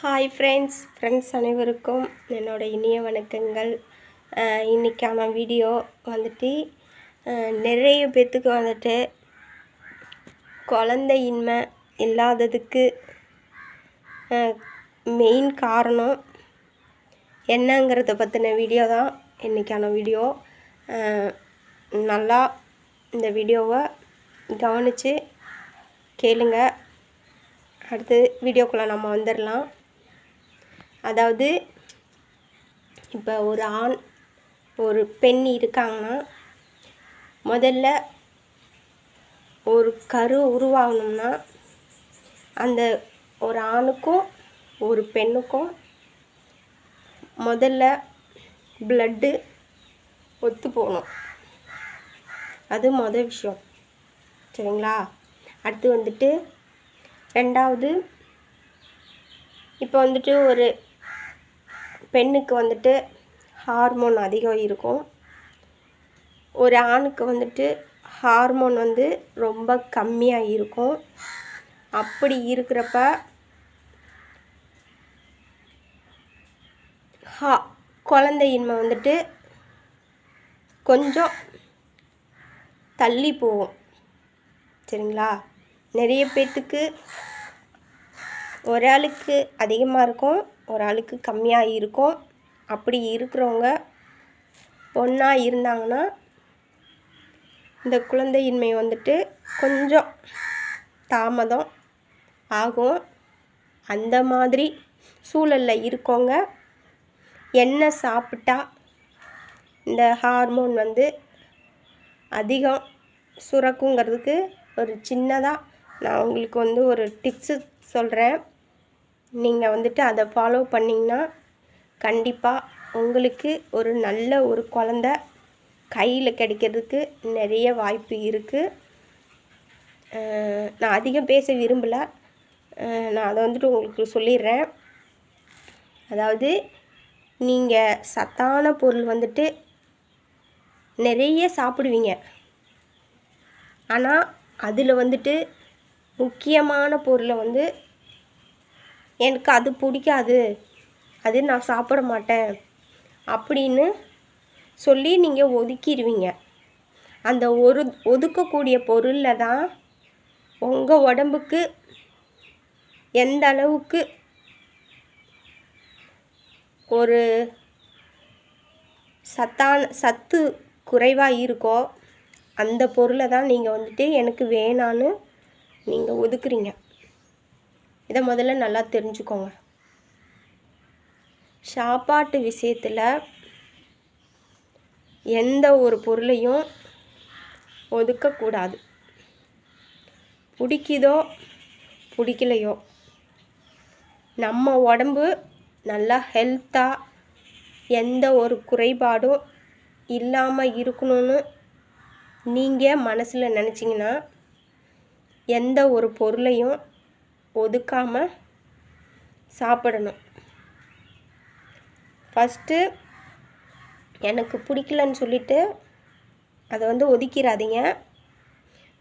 Hi friends அனைவருக்கும் என்னோட இனிய வணக்கங்கள். இன்றைக்கான வீடியோ வந்துட்டு நிறைய பேர்த்துக்கு வந்துட்டு குழந்தையின்மை இல்லாததுக்கு மெயின் காரணம் என்னங்கிறத பற்றின வீடியோ தான் இன்றைக்கான வீடியோ. நல்லா இந்த வீடியோவை கவனித்து கேளுங்க. அடுத்து வீடியோக்குள்ளே நம்ம வந்துடலாம். அதாவது இப்போ ஒரு ஆண் ஒரு பெண் இருக்காங்கன்னா முதல்ல ஒரு கரு உருவாகணும்னா அந்த ஒரு ஆணுக்கும் ஒரு பெண்ணுக்கும் முதல்ல பிளட்டு ஒத்து போகணும். அது மொதல் விஷயம், சரிங்களா? அடுத்து வந்துட்டு ரெண்டாவது, இப்போ வந்துட்டு ஒரு பெண்ணுக்கு வந்துட்டு ஹார்மோன் அதிகம் இருக்கும், ஒரு ஆணுக்கு வந்துட்டு ஹார்மோன் ரொம்ப கம்மியாக இருக்கும். அப்படி இருக்கிறப்ப குழந்தையின்மை வந்துட்டு கொஞ்சம் தள்ளி போகும், சரிங்களா? நிறைய பேர்த்துக்கு ஒரு ஆளுக்கு அதிகமாக இருக்கும், ஒரு ஆளுக்கு கம்மியாக இருக்கும். அப்படி இருக்கிறவங்க ஒன்றா இருந்தாங்கன்னா இந்த குழந்தையின்மை வந்துட்டு கொஞ்சம் தாமதம் ஆகும். அந்த மாதிரி சூழலில் இருக்கவங்க என்ன சாப்பிட்டா இந்த ஹார்மோன் அதிகம் சுரக்குங்கிறதுக்கு ஒரு சின்னதாக நான் உங்களுக்கு ஒரு டிப்ஸு சொல்கிறேன். நீங்கள் அதை ஃபாலோ பண்ணிங்கன்னா கண்டிப்பாக உங்களுக்கு ஒரு நல்ல ஒரு குழந்த கையில் கிடைக்கிறதுக்கு நிறைய வாய்ப்பு இருக்குது. நான் அதிகம் பேச விரும்பலை, நான் அதை உங்களுக்கு சொல்லிடுறேன். அதாவது நீங்கள் சத்தான பொருள் நிறைய சாப்பிடுவீங்க, ஆனால் அதில் முக்கியமான பொருளை எனக்கு அது பிடிக்காது, அது நான் சாப்பிட மாட்டேன் அப்படின்னு சொல்லி நீங்கள் ஒதுக்கிடுவீங்க. அந்த ஒதுக்கக்கூடிய பொருளில் தான் உங்கள் உடம்புக்கு எந்த அளவுக்கு ஒரு சத்து குறைவாக இருக்கோ அந்த பொருளை தான் நீங்கள் எனக்கு வேணான்னு நீங்கள் ஒதுக்குறீங்க. இதை முதல்ல நல்லா தெரிஞ்சுக்கோங்க. சாப்பாட்டு விஷயத்தில் எந்த ஒரு பொருளையும் ஒதுக்கக்கூடாது. பிடிக்குதோ பிடிக்கலையோ நம்ம உடம்பு நல்லா ஹெல்த்தாக எந்த ஒரு குறைபாடும் இல்லாமல் இருக்கணும்னு நீங்கள் மனசில் நினச்சிங்கன்னா எந்த ஒரு பொருளையும் ஒதுக்காமல் சாப்பிடணும். ஃபஸ்ட்டு எனக்கு பிடிக்கலன்னு சொல்லிவிட்டு அதை ஒதுக்கிடாதீங்க.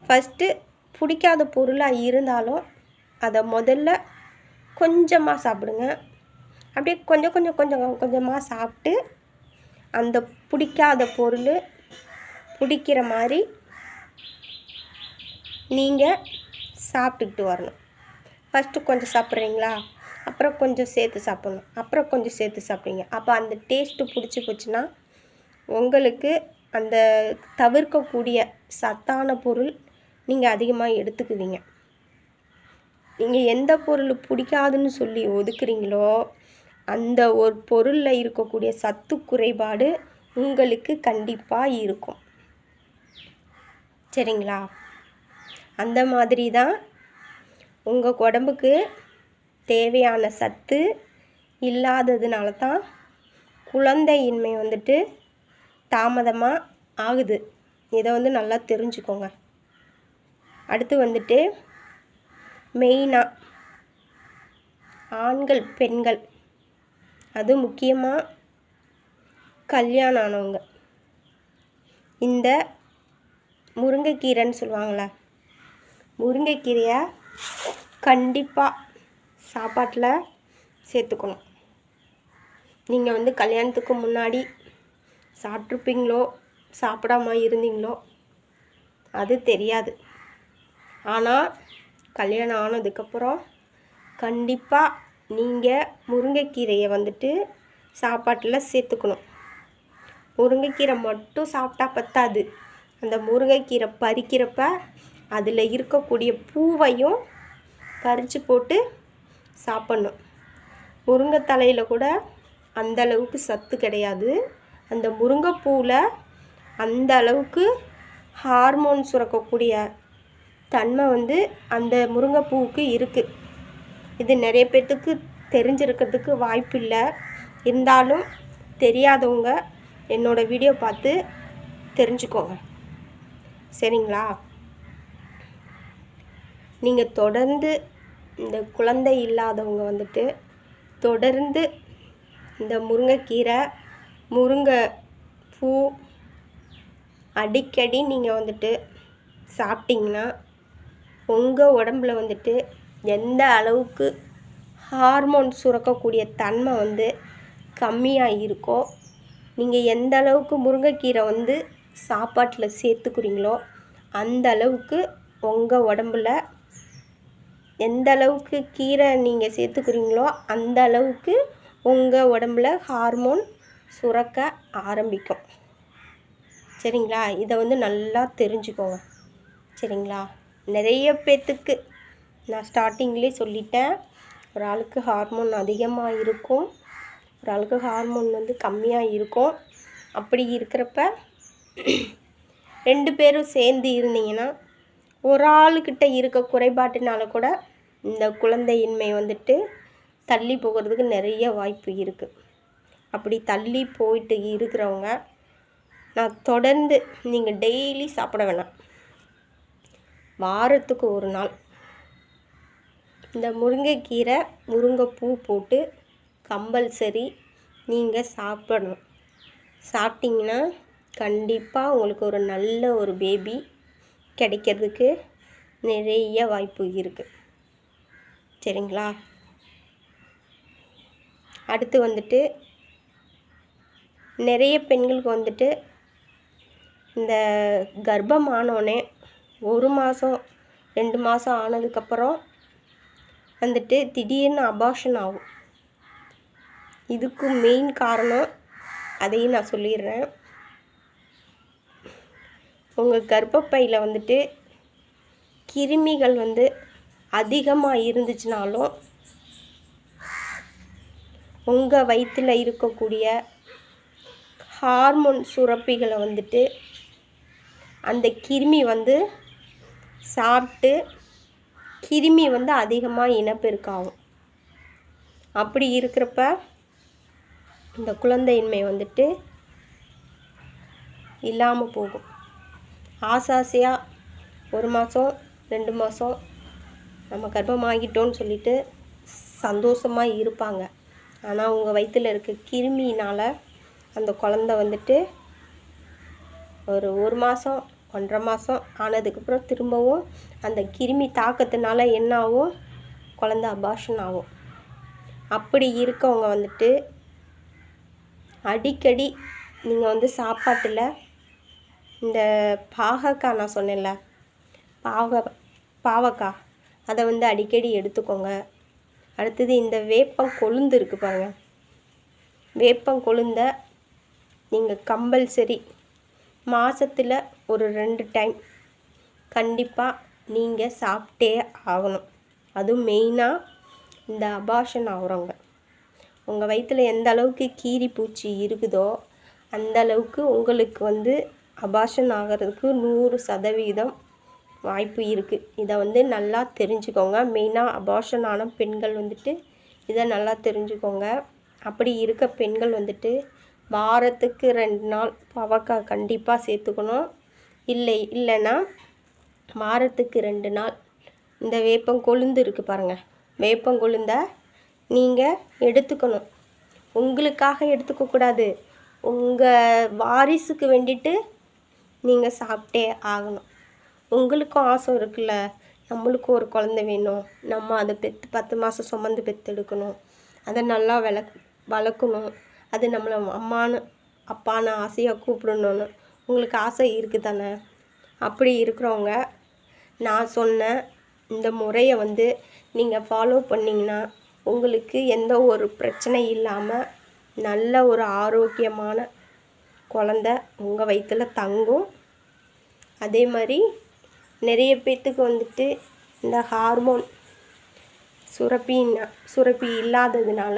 ஃபஸ்ட்டு பிடிக்காத பொருளாக இருந்தாலும் அதை முதல்ல கொஞ்சமாக சாப்பிடுங்க. அப்படியே கொஞ்சமாக சாப்பிட்டு அந்த பிடிக்காத பொருள் பிடிக்கிற மாதிரி நீங்கள் சாப்பிட்டுக்கிட்டு வரணும். ஃபஸ்ட்டு கொஞ்சம் சாப்பிட்றீங்களா, அப்புறம் கொஞ்சம் சேர்த்து சாப்பிட்ணும், அப்புறம் கொஞ்சம் சேர்த்து சாப்பிடுங்க. அப்போ அந்த டேஸ்ட்டு பிடிச்சி போச்சுன்னா உங்களுக்கு அந்த தவிர்க்கக்கூடிய சத்தான பொருள் நீங்கள் அதிகமாக எடுத்துக்குவீங்க. நீங்கள் எந்த பொருள் பிடிக்காதுன்னு சொல்லி ஒதுக்குறீங்களோ அந்த ஒரு பொருளில் இருக்கக்கூடிய சத்து குறைபாடு உங்களுக்கு கண்டிப்பாக இருக்கும், சரிங்களா? அந்த மாதிரி தான் உங்கள் உடம்புக்கு தேவையான சத்து இல்லாததுனால தான் குழந்தையின்மை தாமதமாக ஆகுது. இதை நல்லா தெரிஞ்சுக்கோங்க. அடுத்து மெயினாக ஆண்கள் பெண்கள், அது முக்கியமாக கல்யாணம் ஆனவங்க இந்த முருங்கைக்கீரைன்னு சொல்லுவாங்களே, முருங்கைக்கீரையை கண்டிப்பாக சாப்பாட்டில் சேர்த்துக்கணும். நீங்கள் வந்து கல்யாணத்துக்கு முன்னாடி சாப்பிட்ருப்பீங்களோ சாப்பிடாம இருந்தீங்களோ அது தெரியாது. ஆனால் கல்யாணம் ஆனதுக்கப்புறம் கண்டிப்பாக நீங்கள் முருங்கைக்கீரையை வந்துட்டு சாப்பாட்டில் சேர்த்துக்கணும். முருங்கைக்கீரை மட்டும் சாப்பிட்டா பத்தாது. அந்த முருங்கைக்கீரை பறிக்கிறப்ப அதில் இருக்கக்கூடிய பூவையும் பறித்து போட்டு சாப்பிட்ணும். முருங்கைத்தலையில் கூட அந்த அளவுக்கு சத்து கிடையாது. அந்த முருங்கைப்பூவில் அந்த அளவுக்கு ஹார்மோன் சுரக்கக்கூடிய தன்மை வந்து அந்த முருங்கைப்பூவுக்கு இருக்குது. இது நிறைய பேர்த்துக்கு தெரிஞ்சிருக்கிறதுக்கு வாய்ப்பு இல்லை. இருந்தாலும் தெரியாதவங்க என்னோடய வீடியோ பார்த்து தெரிஞ்சுக்கோங்க. சரிங்களா? நீங்கள் தொடர்ந்து இந்த குழந்தை இல்லாதவங்க வந்துட்டு தொடர்ந்து இந்த முருங்கைக்கீரை, முருங்கைப்பூ அடிக்கடி நீங்கள் வந்துட்டு சாப்பிட்டிங்கன்னா உங்கள் உடம்புல வந்துட்டு எந்த அளவுக்கு ஹார்மோன் சுரக்கக்கூடிய தன்மை வந்து கம்மியாக இருக்கோ, நீங்கள் எந்த அளவுக்கு முருங்கைக்கீரை வந்து சாப்பாட்டில் சேர்த்துக்கிறீங்களோ அந்த அளவுக்கு உங்கள் உடம்புல எந்த அளவுக்கு கீரை நீங்கள் சேர்த்துக்கிறீங்களோ அந்த அளவுக்கு உங்கள் உடம்புல ஹார்மோன் சுரக்க ஆரம்பிக்கும். சரிங்களா? இதை வந்து நல்லா தெரிஞ்சுக்கோங்க. சரிங்களா? நிறைய பேர்த்துக்கு நான் ஸ்டார்டிங்லேயே சொல்லிட்டேன், ஒரு ஆளுக்கு ஹார்மோன் அதிகமாக இருக்கும், ஒரு ஆளுக்கு ஹார்மோன் வந்து கம்மியாக இருக்கும். அப்படி இருக்கிறப்ப 2 பேரும் சேர்ந்து இருந்தீங்கன்னா ஒரு ஆளுக்கிட்ட இருக்க குறைபாட்டினால கூட இந்த குழந்தையின்மை வந்துட்டு தள்ளி போகிறதுக்கு நிறைய வாய்ப்பு இருக்குது. அப்படி தள்ளி போயிட்டு இருக்கிறவங்க நான் தொடர்ந்து நீங்கள் டெய்லி சாப்பிட வேணாம், வாரத்துக்கு ஒரு நாள் இந்த முருங்கைக்கீரை, முருங்கைப்பூ போட்டு கம்பல்சரி நீங்கள் சாப்பிடணும். சாப்பிட்டிங்கன்னா கண்டிப்பாக உங்களுக்கு ஒரு நல்ல ஒரு பேபி கிடைக்கிறதுக்கு நிறைய வாய்ப்பு இருக்குது. சரிங்களா? அடுத்து வந்துட்டு நிறைய பெண்களுக்கு வந்துட்டு இந்த கர்ப்பம் ஆனோடனே 1 மாதம் 2 மாதம் ஆனதுக்கப்புறம் வந்துட்டு திடீர்னு அபார்ஷன் ஆகும். இதுக்கு மெயின் காரணம் அதையும் நான் சொல்லிடுறேன். உங்கள் கர்ப்பப்பையில் வந்துட்டு கிருமிகள் வந்து அதிகமாக இருந்துச்சுனாலும் உங்கள் வயிற்றில் இருக்கக்கூடிய ஹார்மோன் சுரப்பிகளை வந்துட்டு அந்த கிருமி வந்து சாப்பிட்டு கிருமி வந்து அதிகமாக இனப்பெருக்காகும். அப்படி இருக்கிறப்ப இந்த குழந்தையின்மை வந்துட்டு இல்லாமல் போகும். ஆசாசியாக 1 மாதம் 2 மாதம் நம்ம கர்ப்பமாகிட்டோன்னு சொல்லிட்டு சந்தோஷமாக இருப்பாங்க. ஆனால் உங்கள் வயிற்றில் இருக்க கிருமியினால் அந்த குழந்தை வந்துட்டு ஒரு 1 மாதம் 1.5 மாதம் ஆனதுக்கப்புறம் திரும்பவும் அந்த கிருமி தாக்கத்தினால என்ன ஆகும், குழந்தை அபார்ஷன் ஆகும். அப்படி இருக்கவங்க வந்துட்டு அடிக்கடி நீங்கள் வந்து சாப்பாட்டில் இந்த பாகக்காய் நான் சொன்னேன்ல, பாவக்காய் அதை வந்து அடிக்கடி எடுத்துக்கோங்க. அடுத்தது இந்த வேப்பங்கொழுந்து இருக்குது பாருங்கள், வேப்பங்கொழுந்தை நீங்கள் கம்பல்சரி மாதத்தில் ஒரு 2 டைம் கண்டிப்பாக நீங்கள் சாப்பிட்டே ஆகணும். அதுவும் மெயினாக இந்த அபார்ஷன் ஆகுறவங்க, உங்கள் வயிற்றில் எந்த அளவுக்கு கீரி பூச்சி இருக்குதோ அந்த அளவுக்கு உங்களுக்கு வந்து அபார்ஷன் ஆகிறதுக்கு 100% வாய்ப்பு இருக்குது. இதை வந்து நல்லா தெரிஞ்சுக்கோங்க. மெயினாக அபார்ஷன் ஆன பெண்கள் வந்துட்டு இதை நல்லா தெரிஞ்சுக்கோங்க. அப்படி இருக்க பெண்கள் வந்துட்டு வாரத்துக்கு 2 நாள் பாவக்காய் கண்டிப்பாக சேர்த்துக்கணும். இல்லைன்னா வாரத்துக்கு 2 நாள் இந்த வேப்பங்கொழுந்து இருக்குது பாருங்கள், வேப்பங்கொழுந்தை நீங்கள் எடுத்துக்கணும். உங்களுக்காக எடுத்துக்கக்கூடாது, உங்கள் வாரிசுக்கு வேண்டிட்டு நீங்கள் சாப்பிட்டே ஆகணும். உங்களுக்கும் ஆசை இருக்குல்ல, நம்மளுக்கும் ஒரு குழந்தை வேணும், நம்ம அதை 10 மாதம் சுமந்து பெற்றெடுக்கணும் அதை நல்லா வளர்க்கணும். அது நம்மளை அப்பான்னு ஆசையாக கூப்பிடணுன்னு உங்களுக்கு ஆசை இருக்குது தானே? அப்படி இருக்கிறவங்க நான் சொன்ன இந்த முறையை வந்து நீங்கள் ஃபாலோ பண்ணிங்கன்னா உங்களுக்கு எந்த ஒரு பிரச்சனை இல்லாமல் நல்ல ஒரு ஆரோக்கியமான குழந்த உங்கள் வயிற்றுல தங்கும். அதே மாதிரி நிறைய பேர்த்துக்கு வந்துட்டு இந்த ஹார்மோன் சுரப்பி இல்லாததுனால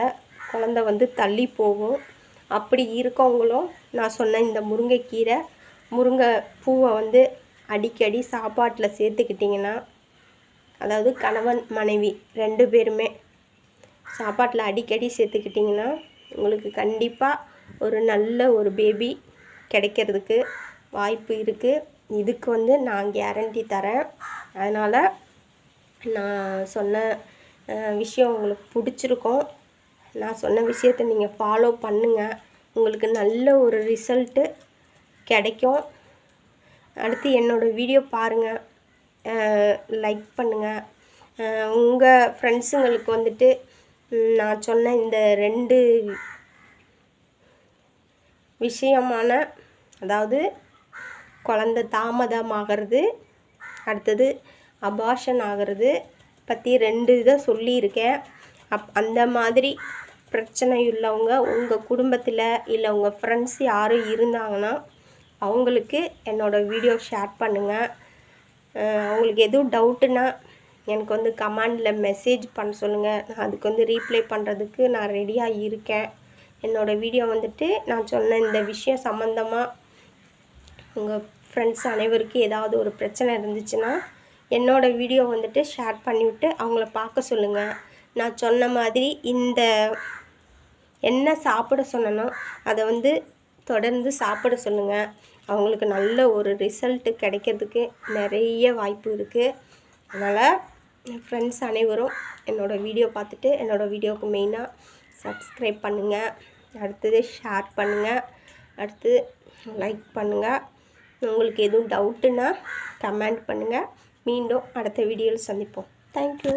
குழந்த வந்து தள்ளி போகும். அப்படி இருக்கவங்களும் நான் சொன்ன இந்த முருங்கை பூவை வந்து அடிக்கடி சாப்பாட்டில் சேர்த்துக்கிட்டிங்கன்னா, அதாவது கணவன் மனைவி 2 பேருமே சாப்பாட்டில் அடிக்கடி சேர்த்துக்கிட்டிங்கன்னா உங்களுக்கு கண்டிப்பாக ஒரு நல்ல ஒரு பேபி கிடைக்கிறதுக்கு வாய்ப்பு இருக்குது. இதுக்கு வந்து நான் கேரண்டி தரேன். அதனால் நான் சொன்ன விஷயம் உங்களுக்கு பிடிச்சிருக்கும். நான் சொன்ன விஷயத்தை நீங்கள் ஃபாலோ பண்ணுங்கள். உங்களுக்கு நல்ல ஒரு ரிசல்ட்டு கிடைக்கும். அடுத்து என்னோடய வீடியோ பாருங்கள், லைக் பண்ணுங்கள். உங்கள் ஃப்ரெண்ட்ஸுங்களுக்கு வந்துட்டு நான் சொன்ன இந்த 2 விஷயமான, அதாவது குழந்த தாமதமாகிறது, அடுத்தது அபார்ஷன் ஆகிறது பற்றி 2 இதை சொல்லியிருக்கேன். அந்த மாதிரி பிரச்சனை உள்ளவங்க உங்கள் குடும்பத்தில் இல்லை உங்கள் ஃப்ரெண்ட்ஸ் யாரும் இருந்தாங்கன்னா அவங்களுக்கு என்னோடய வீடியோ ஷேர் பண்ணுங்கள். அவங்களுக்கு எதுவும் டவுட்டுன்னா எனக்கு வந்து கமெண்டில் மெசேஜ் பண்ண சொல்லுங்கள். நான் அதுக்கு வந்து ரீப்ளை பண்ணுறதுக்கு நான் ரெடியாக இருக்கேன். என்னோடய வீடியோ வந்துட்டு நான் சொன்ன இந்த விஷயம் சம்மந்தமாக உங்கள் ஃப்ரெண்ட்ஸ் அனைவருக்கும் ஏதாவது ஒரு பிரச்சனை இருந்துச்சுன்னா என்னோடய வீடியோ வந்துட்டு ஷேர் பண்ணிவிட்டு அவங்கள பார்க்க சொல்லுங்கள். நான் சொன்ன மாதிரி இந்த என்ன சாப்பிட சொன்னனோ அதை வந்து தொடர்ந்து சாப்பிட சொல்லுங்கள். அவங்களுக்கு நல்ல ஒரு ரிசல்ட்டு கிடைக்கிறதுக்கு நிறைய வாய்ப்பு இருக்குது. அதனால் என் ஃப்ரெண்ட்ஸ் அனைவரும் என்னோடய வீடியோ பார்த்துட்டு என்னோடய வீடியோவுக்கு மெயினாக சப்ஸ்கிரைப் பண்ணுங்கள், அடுத்தது ஷேர் பண்ணுங்கள், அடுத்து லைக் பண்ணுங்கள். உங்களுக்கு எதுவும் டவுட்டுன்னா கமெண்ட் பண்ணுங்கள். மீண்டும் அடுத்த வீடியோவில் சந்திப்போம். தேங்க்யூ.